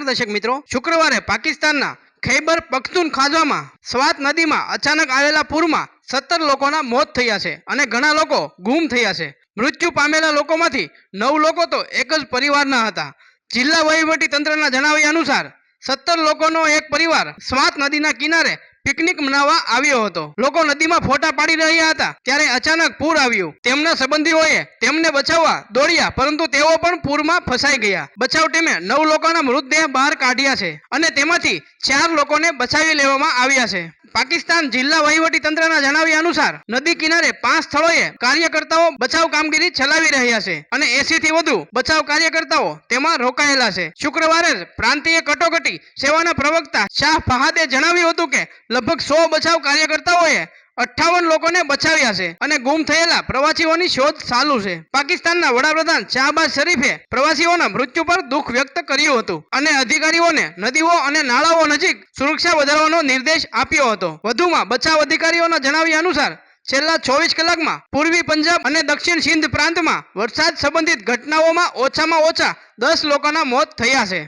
નમસ્કાર દર્શક મિત્રો, શુક્રવારે પાકિસ્તાનના ખૈબર પખ્તુનખ્વામાં સ્વાત નદીમાં અચાનક આવેલા પૂરમાં 17 લોકોના મોત થયા છે અને ઘણા લોકો ગુમ થયા છે। મૃત્યુ પામેલા લોકોમાંથી 9 લોકો તો એક જ પરિવારના હતા। જિલ્લા વહીવટી તંત્રના જણાવ્યા અનુસાર 17 લોકોનો એક પરિવાર સ્વાત નદીના કિનારે પિકનિક મનાવવા આવ્યો હતો। લોકો નદીમાં ફોટા પાડી રહ્યા હતા ત્યારે અચાનક પૂર આવ્યું। તેમના સંબંધીઓએ તેમને બચાવવા દોડ્યા પરંતુ તેઓ પણ પૂરમાં ફસાઈ ગયા। બચાવ ટીમે 9 લોકોના મૃતદેહ બહાર કાઢ્યા છે અને તેમાંથી 4 લોકોને બચાવી લેવામાં આવ્યા છે। પાકિસ્તાન જિલ્લા વહીવટી તંત્રના જણાવ્યા અનુસાર નદી કિનારે 5 સ્થળોએ કાર્યકર્તાઓ બચાવ કામગીરી ચલાવી રહ્યા છે અને 80 થી વધુ બચાવ કાર્યકર્તાઓ તેમાં રોકાયેલા છે। શુક્રવારે જ પ્રાંતીય કટોકટી સેવાના પ્રવક્તા શાહ ફહાદે જણાવ્યું હતું કે લગભગ 100 બચાવ કાર્યકર્તાઓએ 58 લોકોને બચાવ્યા છે અને ગુમ થયેલા પ્રવાસીઓની શોધ ચાલુ છે। પાકિસ્તાનના વડાપ્રધાન શાહબાઝ શરીફે પ્રવાસીઓના મૃત્યુ પર દુઃખ વ્યક્ત કર્યું હતું અને અધિકારીઓને નદીઓ અને નાળાઓ નજીક સુરક્ષા વધારવાનો નિર્દેશ આપ્યો હતો। વધુમાં બચાવ અધિકારીઓના જણાવ્યા અનુસાર છેલ્લા 24 કલાકમાં પૂર્વી પંજાબ અને દક્ષિણ સિંધ પ્રાંતમાં વરસાદ સંબંધિત ઘટનાઓમાં ઓછામાં ઓછા 10 લોકોના મોત થયા છે।